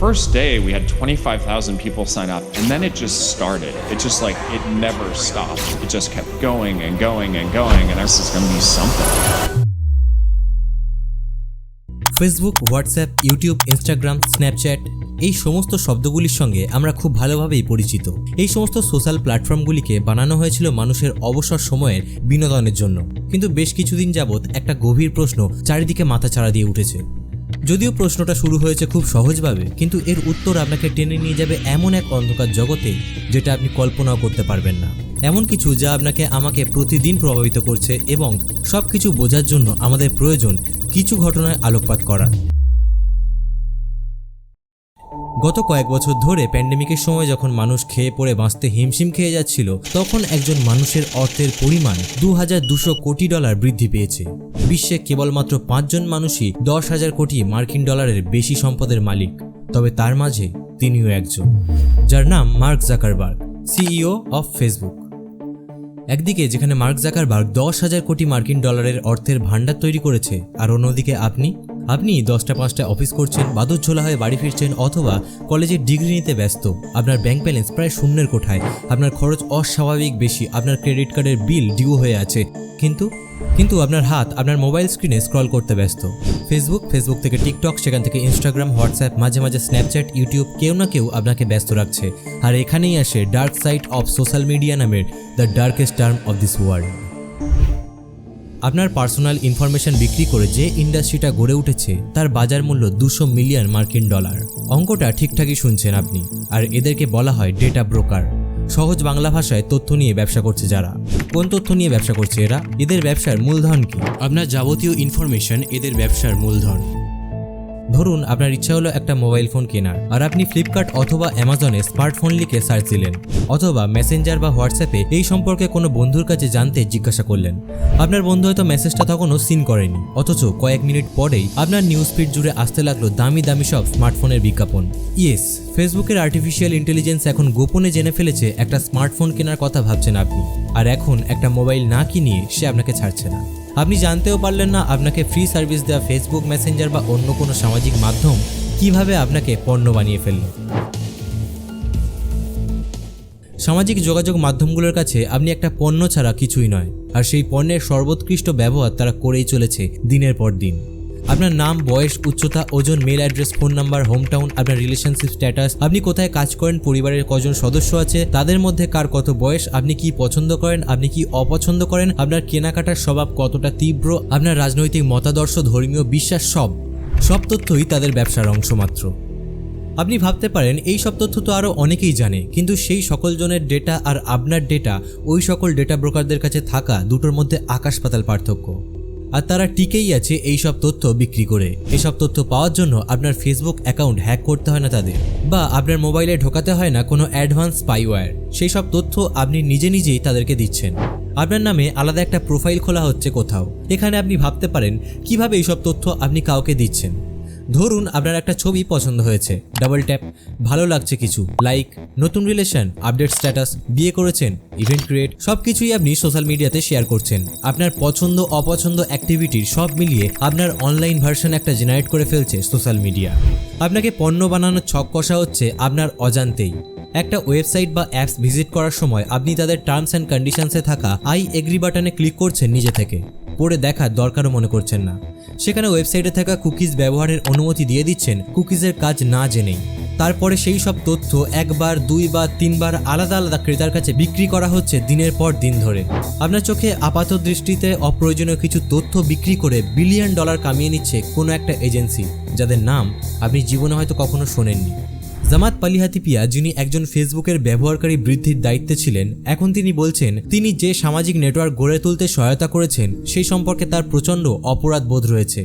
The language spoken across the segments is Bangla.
first day we had 25,000 people sign up, and then it just started. It never stopped. It just kept going and going and going, and this is going to be something. Facebook, WhatsApp, YouTube, Instagram, Snapchat এই সমস্ত শব্দগুলির সঙ্গে আমরা খুব ভালোভাবেই পরিচিত। এই সমস্ত সোশ্যাল প্ল্যাটফর্মগুলিকে বানানো হয়েছিল মানুষের অবসর সময়ের বিনোদনের জন্য। কিন্তু বেশ কিছুদিন যাবৎ একটা গভীর প্রশ্ন চারিদিকে মাথাচাড়া দিয়ে উঠেছে। যদিও প্রশ্নটা শুরু হয়েছে খুব সহজভাবে, কিন্তু এর উত্তর আপনাকে টেনে নিয়ে যাবে এমন এক অন্ধকার জগতে যেটা আপনি কল্পনাও করতে পারবেন না। এমন কিছু যা আপনাকে আমাকে প্রতিদিন প্রভাবিত করছে, এবং সব কিছু বোঝার জন্য আমাদের প্রয়োজন কিছু ঘটনায় আলোকপাত করার। গত কয়েক বছর ধরে প্যান্ডেমিকের সময় যখন মানুষ খেয়ে পড়ে বাঁচতে হিমশিম খেয়ে যাচ্ছিল, তখন একজন মানুষের অর্থের পরিমাণ $2,200 কোটি বৃদ্ধি পেয়েছে। বিশ্বে কেবলমাত্র 5 জন মানুষই $10,000 কোটি মার্কিন ডলারের বেশি সম্পদের মালিক। তবে তার মাঝে তিনিও একজন, যার নাম mark Zuckerberg, CEO of Facebook. একদিকে যেখানে মার্ক জাকারবার্গ 10,000 কোটি মার্কিন ডলারের অর্থের ভান্ডার তৈরি করেছে, আর অন্যদিকে আপনি 10টা-5টায় অফিস করছেন, বাদুর ঝোলা হয়ে বাড়ি ফিরছেন, অথবা কলেজের ডিগ্রি নিতে ব্যস্ত। আপনার ব্যাংক ব্যালেন্স প্রায় শূন্যের কোঠায়, আপনার খরচ অস্বাভাবিক বেশি, আপনার ক্রেডিট কার্ডের বিল ডিউ হয়ে আছে, কিন্তু আপনার হাত আপনার মোবাইল স্ক্রিনে স্ক্রল করতে ব্যস্ত। ফেসবুক থেকে টিকটক, সেখান থেকে ইনস্টাগ্রাম, হোয়াটসঅ্যাপ, মাঝে মাঝে স্ন্যাপচ্যাট, ইউটিউব, কেউ না কেউ আপনাকে ব্যস্ত রাখছে। আর এখানেই আসে dark side of social media নামের the darkest term of this world. আপনার পার্সোনাল ইনফরমেশন বিক্রি করে যে ইন্ডাস্ট্রিটা গড়ে উঠেছে তার বাজার মূল্য $200 মিলিয়ন মার্কিন ডলার। অঙ্কটা ঠিকঠাকই শুনছেন আপনি, আর এদেরকে বলা হয় ডেটা ব্রোকার। সহজ বাংলা ভাষায় তথ্য নিয়ে ব্যবসা করছে যারা। কোন তথ্য নিয়ে ব্যবসা করছে এরা? এদের ব্যবসার মূলধন কি? আপনার যাবতীয় ইনফরমেশন এদের ব্যবসার মূলধন। ধরুন আপনার ইচ্ছা হলো একটা মোবাইল ফোন কেনার, আর আপনি ফ্লিপকার্ট অথবা অ্যামাজনে স্মার্টফোন লিখে সার্চ দিলেন, অথবা মেসেঞ্জার বা হোয়াটসঅ্যাপে এই সম্পর্কে কোনো বন্ধুর কাছে জানতে জিজ্ঞাসা করলেন। আপনার বন্ধু হয়তো মেসেজটা তখনও সিন করেনি, অথচ কয়েক মিনিট পরেই আপনার নিউজ ফিড জুড়ে আসতে লাগলো দামি দামি সব স্মার্টফোনের বিজ্ঞাপন। ইয়েস, ফেসবুকের আর্টিফিশিয়াল ইন্টেলিজেন্স এখন গোপনে জেনে ফেলেছে একটা স্মার্টফোন কেনার কথা ভাবছেন আপনি, আর এখন একটা মোবাইল না কিনিয়ে সে আপনাকে ছাড়ছে না। আপনি জানতেও পারলেন না আপনাকে ফ্রি সার্ভিস দেওয়া ফেসবুক, মেসেঞ্জার বা অন্য কোনো সামাজিক মাধ্যম কিভাবে আপনাকে পণ্য বানিয়ে ফেলল। সামাজিক যোগাযোগ মাধ্যমগুলোর কাছে আপনি একটা পণ্য ছাড়া কিছুই নয়, আর সেই পণ্যের সর্বোৎকৃষ্ট ব্যবহার তারা করেই চলেছে দিনের পর দিন। আপনার নাম, বয়স, উচ্চতা, ওজন, mail address, phone number, home town, আপনার রিলেশনশিপ স্ট্যাটাস, আপনি কোথায় কাজ করেন, পরিবারের কজন সদস্য আছে, তাদের মধ্যে কার কত বয়স, আপনি কি পছন্দ করেন, আপনি কি অপছন্দ করেন, আপনার কেনাকাটার স্বভাব কতটা তীব্র, আপনার রাজনৈতিক মতাদর্শ, ধর্মীয় বিশ্বাস, সব তথ্যই তাদের ব্যবসার অংশ মাত্র। আপনি ভাবতে পারেন এই সব তথ্য তো আরও অনেকেই জানে, কিন্তু সেই সকল জনের ডেটা আর আপনার ডেটা, ওই সকল ডেটা ব্রোকারদের কাছে থাকা দুটোর মধ্যে আকাশ পাতাল পার্থক্য। আর তারা টিকেই আছে এই সব তথ্য বিক্রি করে। এসব তথ্য পাওয়ার জন্য আপনার ফেসবুক অ্যাকাউন্ট হ্যাক করতে হয় না তাদের, বা আপনার মোবাইলে ঢোকাতে হয় না কোনো অ্যাডভান্স স্পাইওয়্যার। সেই সব তথ্য আপনি নিজেই তাদেরকে দিচ্ছেন। আপনার নামে আলাদা একটা প্রোফাইল খোলা হচ্ছে কোথাও। এখানে আপনি ভাবতে পারেন কিভাবে এইসব তথ্য আপনি কাউকে দিচ্ছেন। ধরুন আপনার একটা ছবি পছন্দ হয়েছে, ডাবল ট্যাপ, ভালো লাগছে কিছু, লাইক, নতুন রিলেশন, আপডেট স্ট্যাটাস, বিয়ে করেছেন, ইভেন্ট ক্রিয়েট, সবকিছুই আপনি সোশ্যাল মিডিয়াতে শেয়ার করছেন। আপনার পছন্দ অপছন্দ অ্যাক্টিভিটির সব মিলিয়ে আপনার অনলাইন ভার্সন একটা জেনারেট করে ফেলছে সোশ্যাল মিডিয়া। আপনাকে পণ্য বানানোর ছক কষা হচ্ছে আপনার অজান্তেই। একটা ওয়েবসাইট বা অ্যাপস ভিজিট করার সময় আপনি তাদের টার্মস অ্যান্ড কন্ডিশনসে থাকা আই এগ্রি বাটনে ক্লিক করছেন নিজে থেকে, পড়ে দেখার দরকারও মনে করছেন না। সেখানে ওয়েবসাইটে থাকা কুকিজ ব্যবহারের অনুমতি দিয়ে দিচ্ছেন কুকিজের কাজ না জেনেই। তারপরে সেই সব তথ্য একবার, দুইবার, তিনবার আলাদা আলাদা ক্রেতার কাছে বিক্রি করা হচ্ছে দিনের পর দিন ধরে। আপনার চোখে আপাত দৃষ্টিতে অপ্রয়োজনীয় কিছু তথ্য বিক্রি করে $1 বিলিয়ন কামিয়ে নিচ্ছে কোনো একটা এজেন্সি, যাদের নাম আপনি জীবনে হয়তো কখনো শোনেননি। জামাত পালিহাতিপিয়া, যিনি একজন ফেসবুকের ব্যবহারকারী বৃদ্ধির দায়িত্বে ছিলেন, এখন তিনি বলছেন তিনি যে সামাজিক নেটওয়ার্ক গড়ে তুলতে সহায়তা করেছেন সেই সম্পর্কে তার প্রচণ্ড অপরাধ বোধ রয়েছে।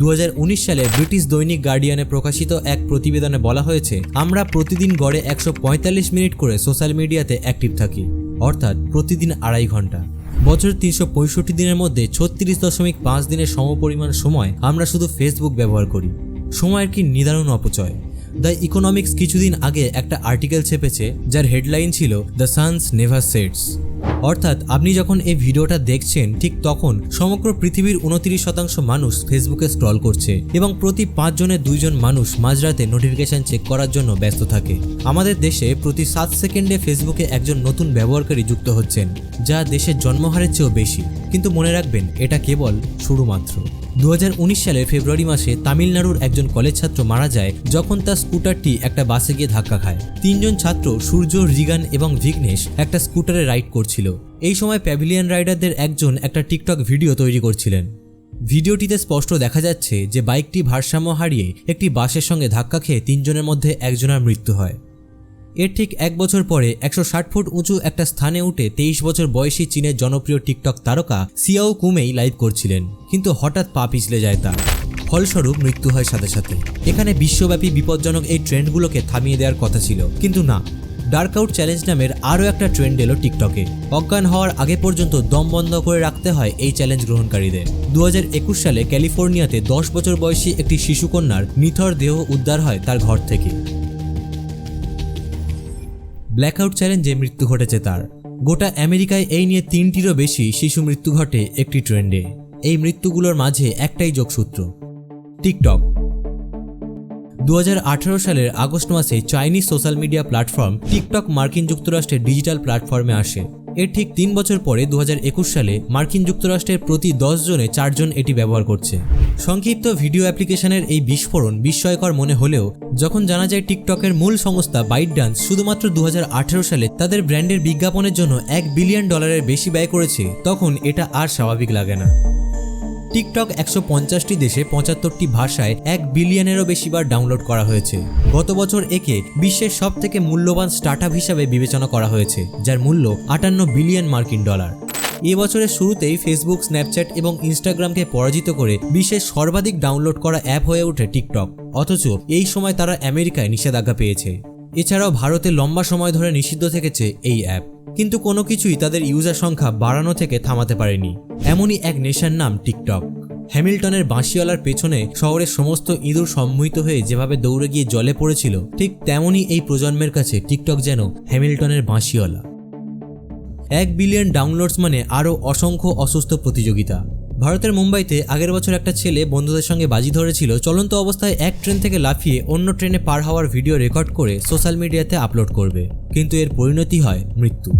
2019 সালে ব্রিটিশ দৈনিক গার্ডিয়ানে প্রকাশিত এক প্রতিবেদনে বলা হয়েছে, আমরা প্রতিদিন গড়ে 145 মিনিট করে সোশ্যাল মিডিয়াতে অ্যাক্টিভ থাকি, অর্থাৎ প্রতিদিন 2.5 ঘন্টা। বছরের 365 দিনের মধ্যে 36.5 দিনের সমপরিমাণ সময় আমরা শুধু ফেসবুক ব্যবহার করি। সময়ের কি নিদারুণ অপচয়। দ্য ইকোনমিক্স কিছুদিন আগে একটা আর্টিকেল ছেপেছে যার হেডলাইন ছিল দ্য সানস নেভার সেটস। অর্থাৎ আপনি যখন এই ভিডিওটা দেখছেন ঠিক তখন সমগ্র পৃথিবীর 29% মানুষ ফেসবুকে স্ক্রল করছে এবং প্রতি 5 জনের 2 জন মানুষ মাঝরাতে নোটিফিকেশন চেক করার জন্য ব্যস্ত থাকে। আমাদের দেশে প্রতি 7 সেকেন্ডে ফেসবুকে একজন নতুন ব্যবহারকারী যুক্ত হচ্ছেন, যা দেশের জন্মহারের চেয়েও বেশি। কিন্তু মনে রাখবেন, এটা কেবল শুরু মাত্র। 2019 সালের ফেব্রুয়ারি মাসে তামিলনাড়ুর একজন কলেজ ছাত্র মারা যায় যখন তার স্কুটারটি একটা বাসে গিয়ে ধাক্কা খায়। 3 জন ছাত্র সূর্য, রিগান এবং ভিঘ্নেশ একটা স্কুটারে রাইড করছিল। এই সময় প্যাভিলিয়ন রাইডারদের একজন একটা টিকটক ভিডিও তৈরি করছিলেন। ভিডিওটিতে স্পষ্ট দেখা যাচ্ছে যে বাইকটি ভারসাম্য হারিয়ে একটি বাসের সঙ্গে ধাক্কা খেয়ে 3 জনের মধ্যে একজনের মৃত্যু হয়। এর ঠিক 1 বছর পরে 160 ফুট উঁচু একটা স্থানে উঠে 23 বছর বয়সী চীনের জনপ্রিয় টিকটক তারকা সিয়াও কুমেই লাইভ করছিলেন, কিন্তু হঠাৎ পা পিছলে যায় তার। ফলস্বরূপ মৃত্যু হয় সাথে সাথে। এখানে বিশ্বব্যাপী বিপজ্জনক এই ট্রেন্ডগুলোকে থামিয়ে দেওয়ার কথা ছিল, কিন্তু না। ডার্ক আউট চ্যালেঞ্জ নামের আরও একটা ট্রেন্ড এলো টিকটকে। অজ্ঞান হওয়ার আগে পর্যন্ত দম বন্ধ করে রাখতে হয় এই চ্যালেঞ্জ গ্রহণকারীদের। 2021 সালে ক্যালিফোর্নিয়াতে 10 বছর বয়সী একটি শিশুকন্যার নিথর দেহ উদ্ধার হয় তার ঘর থেকে। ব্ল্যাকআউট চ্যালেঞ্জে মৃত্যু ঘটেছে তার। গোটা আমেরিকায় এই নিয়ে 3টিরও বেশি শিশু মৃত্যু ঘটে একটি ট্রেন্ডে। এই মৃত্যুগুলোর মাঝে একটাই যোগসূত্র, টিকটক। 2018 সালের আগস্ট মাসে Chinese social media platform TikTok মার্কিন যুক্তরাষ্ট্রের ডিজিটাল প্ল্যাটফর্মে আসে। এর ঠিক 3 বছর পরে 2021 সালে মার্কিন যুক্তরাষ্ট্রের প্রতি 10 জনে 4 জন এটি ব্যবহার করছে। সংক্ষিপ্ত ভিডিও অ্যাপ্লিকেশনের এই বিস্ফোরণ বিস্ময়কর মনে হলেও যখন জানা যায় টিকটকের মূল সংস্থা ByteDance শুধুমাত্র 2018 সালে তাদের ব্র্যান্ডের বিজ্ঞাপনের জন্য $1 বিলিয়ন বেশি ব্যয় করেছে, তখন এটা আর স্বাভাবিক লাগে না। টিকটক 150টি দেশে 75টি ভাষায় 1 বিলিয়নেরও বেশি বার ডাউনলোড করা হয়েছে। গত বছর একে বিশ্বের সবথেকে মূল্যবান স্টার্টআপ হিসাবে বিবেচনা করা হয়েছে, যার মূল্য $58 বিলিয়ন মার্কিন ডলার। এ বছরের শুরুতেই ফেসবুক, স্ন্যাপচ্যাট এবং ইনস্টাগ্রামকে পরাজিত করে বিশ্বের সর্বাধিক ডাউনলোড করা অ্যাপ হয়ে ওঠে টিকটক। অথচ এই সময় তারা আমেরিকায় নিষেধাজ্ঞা পেয়েছে। এছাড়াও ভারতে লম্বা সময় ধরে নিষিদ্ধ থেকেছে এই অ্যাপ, কিন্তু কোনো কিছুই তাদের ইউজার সংখ্যা বাড়ানো থেকে থামাতে পারেনি। এমনই এক নেশার নাম টিকটক। হ্যামিল্টনের বাঁশিওয়ালার পেছনে শহরের সমস্ত ইঁদুর সম্মোহিত হয়ে যেভাবে দৌড়ে গিয়ে জলে পড়েছিল, ঠিক তেমনই এই প্রজন্মের কাছে টিকটক যেন হ্যামিল্টনের বাঁশিওয়ালা। 1 বিলিয়ন ডাউনলোডস মানে আরও অসংখ্য অসুস্থ প্রতিযোগিতা। ভারতের মুম্বাইতে আগের বছর একটা ছেলে বন্ধুদের সঙ্গে বাজি ধরেছিল চলন্ত অবস্থায় এক ট্রেন থেকে লাফিয়ে অন্য ট্রেনে পার হওয়ার ভিডিও রেকর্ড করে সোশ্যাল মিডিয়াতে আপলোড করবে, কিন্তু এর পরিণতি হয় মৃত্যু।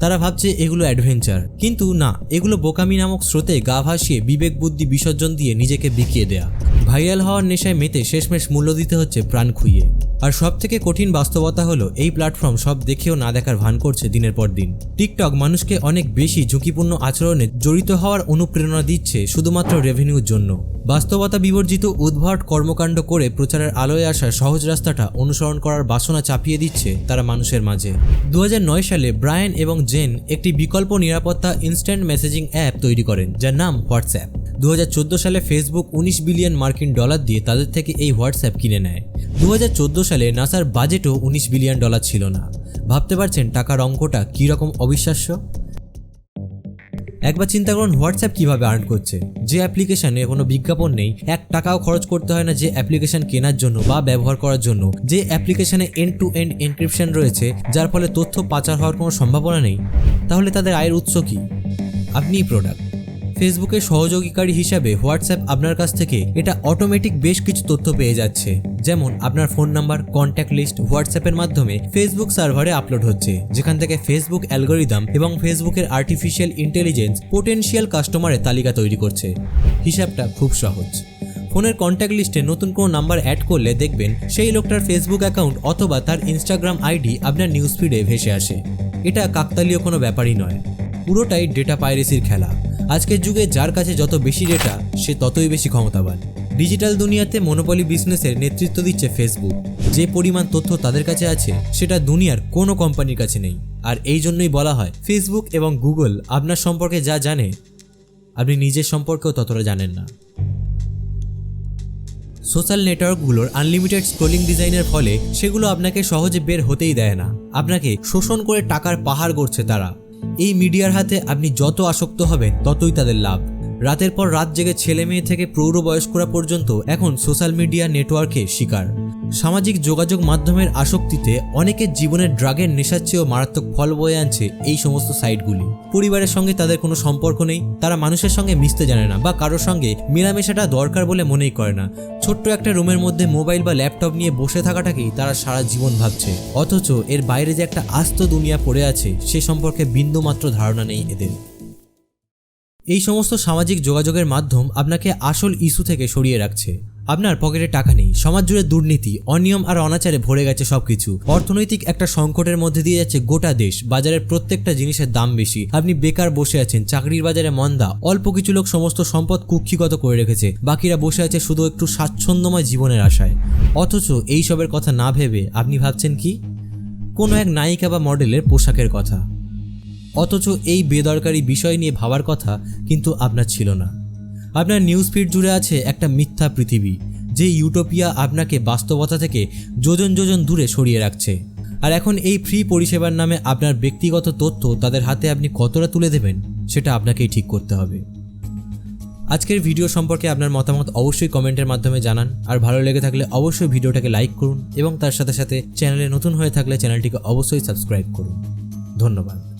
তারা ভাবছে এগুলো অ্যাডভেঞ্চার, কিন্তু না, এগুলো বোকামি নামক স্রোতে গা ভাসিয়ে বিবেক বুদ্ধি বিসর্জন দিয়ে নিজেকে বিকিয়ে দেয়া। ভাইরাল হওয়ার নেশায় মেতে শেষমেশ মূল্য দিতে হচ্ছে প্রাণ খুইয়ে। আর সবথেকে কঠিন বাস্তবতা হলো এই প্ল্যাটফর্ম সব দেখেও না দেখার ভান করছে দিনের পর দিন। টিকটক মানুষকে অনেক বেশি ঝুঁকিপূর্ণ আচরণে জড়িত হওয়ার অনুপ্রেরণা দিচ্ছে শুধুমাত্র রেভিনিউর জন্য। বাস্তবতা বিবর্জিত উদ্ভট কর্মকাণ্ড করে প্রচারের আলোয় আসার সহজ রাস্তাটা অনুসরণ করার বাসনা চাপিয়ে দিচ্ছে তারা মানুষের মাঝে। 2009 সালে ব্রায়ান এবং জেন একটি বিকল্প নিরাপত্তা ইনস্ট্যান্ট মেসেজিং অ্যাপ তৈরি করেন, যার নাম হোয়াটসঅ্যাপ। 2014 সালে ফেসবুক $19 বিলিয়ন মার্কিন ডলার দিয়ে তাদের থেকে এই হোয়াটসঅ্যাপ কিনে নেয়। 2014 সালে নাসার বাজেটও $19 বিলিয়ন ছিল না। ভাবতে পারছেন টাকার অঙ্কটা কী রকম অবিশ্বাস্য? একবার চিন্তা করুন হোয়াটসঅ্যাপ কিভাবে আর্ন করছে। যে অ্যাপ্লিকেশনে কোনো বিজ্ঞাপন নেই, 1 টাকাও খরচ করতে হয় না যে অ্যাপ্লিকেশন কেনার জন্য বা ব্যবহার করার জন্য, যে অ্যাপ্লিকেশনে এন্ড টু এন্ড এনক্রিপশন রয়েছে যার ফলে তথ্য পাচার হওয়ার কোনো সম্ভাবনা নেই, তাহলে তাদের আয়ের উৎস কি? আপনিই প্রোডাক্ট। ফেসবুকের সহযোগীকারী হিসাবে হোয়াটসঅ্যাপ আপনার কাছ থেকে এটা অটোমেটিক বেশ কিছু তথ্য পেয়ে যাচ্ছে, যেমন আপনার ফোন নাম্বার, কন্ট্যাক্ট লিস্ট হোয়াটসঅ্যাপের মাধ্যমে ফেসবুক সার্ভারে আপলোড হচ্ছে, যেখান থেকে ফেসবুক অ্যালগোরিদম এবং ফেসবুকের আর্টিফিশিয়াল ইন্টেলিজেন্স পোটেনশিয়াল কাস্টমারের তালিকা তৈরি করছে। হিসাবটা খুব সহজ। ফোনের কন্ট্যাক্ট লিস্টে নতুন কোনো নাম্বার অ্যাড করলে দেখবেন সেই লোকটার ফেসবুক অ্যাকাউন্ট অথবা তার ইনস্টাগ্রাম আইডি আপনার নিউজ ফিডে ভেসে আসে। এটা কাকতালীয় কোনো ব্যাপারই নয়, পুরোটাই ডেটা পাইরেসির খেলা। আজকের যুগে যার কাছে যত বেশি ডেটা, সে ততই বেশি ক্ষমতাবান। ডিজিটাল দুনিয়াতে মনোপলি বিজনেসের নেতৃত্ব দিচ্ছে ফেসবুক। যে পরিমাণ তথ্য তাদের কাছে আছে সেটা দুনিয়ার কোনো কোম্পানির কাছে নেই। আর এই জন্যই বলা হয় ফেসবুক এবং গুগল আপনার সম্পর্কে যা জানে আপনি নিজের সম্পর্কেও ততটা জানেন না। সোশ্যাল নেটওয়ার্কগুলোর আনলিমিটেড স্ক্রলিং ডিজাইনের ফলে সেগুলো আপনাকে সহজে বের হতেই দেয় না। আপনাকে শোষণ করে টাকার পাহাড় গড়ছে তারা। এই মিডিয়ার হাতে আপনি যত আসক্ত হবেন ততই তাদের লাভ। রাতের পর রাত জেগে ছেলে মেয়ে থেকে প্রৌঢ়বয়স্করা পর্যন্ত এখন সোশ্যাল মিডিয়া নেটওয়ার্কে শিকার। সামাজিক যোগাযোগ মাধ্যমের আসক্তিতে অনেকের জীবনের ড্রাগের নেশার চেয়েও মারাত্মক ফল বয়ে আনছে এই সমস্ত সাইটগুলি। পরিবারের সঙ্গে তাদের কোনো সম্পর্ক নেই, তারা মানুষের সঙ্গে মিশতে জানে না বা কারোর সঙ্গে মেলামেশাটা দরকার বলে মনেই করে না। ছোট্ট একটা রুমের মধ্যে মোবাইল বা ল্যাপটপ নিয়ে বসে থাকাটাকেই তারা সারা জীবন ভাবছে, অথচ এর বাইরে যে একটা আস্ত দুনিয়া পড়ে আছে সে সম্পর্কে বিন্দুমাত্র ধারণা নেই এদের। এই সমস্ত সামাজিক যোগাযোগের মাধ্যম আপনাকে আসল ইস্যু থেকে সরিয়ে রাখছে। আপনার পকেটে টাকা নেই, সমাজ জুড়ে দুর্নীতি, অনিয়ম আর অনাচারে ভরে গেছে সবকিছু, অর্থনৈতিক একটা সংকটের মধ্যে দিয়ে যাচ্ছে গোটা দেশ, বাজারের প্রত্যেকটা জিনিসের দাম বেশি, আপনি বেকার বসে আছেন, চাকরির বাজারে মন্দা, অল্প কিছু লোক সমস্ত সম্পদ কুক্ষিগত করে রেখেছে, বাকিরা বসে আছে শুধু একটু স্বাচ্ছন্দ্যময় জীবনের আশায়। অথচ এইসবের কথা না ভেবে আপনি ভাবছেন কি? কোনো এক নায়িকা বা মডেলের পোশাকের কথা। অথচ এই বেদরকারি বিষয় নিয়ে ভাবার কথা কিন্তু আপনার ছিল না। আপনার নিউজ ফিড জুড়ে আছে একটা মিথ্যা পৃথিবী, যে ইউটোপিয়া আপনাকে বাস্তবতা থেকে যোজন যোজন দূরে সরিয়ে রাখছে। আর এখন এই ফ্রি পরিষেবার নামে আপনার ব্যক্তিগত তথ্য তাদের হাতে আপনি কতটা তুলে দেবেন সেটা আপনাকেই ঠিক করতে হবে। আজকের ভিডিও সম্পর্কে আপনার মতামত অবশ্যই কমেন্টের মাধ্যমে জানান, আর ভালো লেগে থাকলে অবশ্যই ভিডিওটাকে লাইক করুন এবং তার সাথে সাথে চ্যানেলে নতুন হয়ে থাকলে চ্যানেলটিকে অবশ্যই সাবস্ক্রাইব করুন। ধন্যবাদ।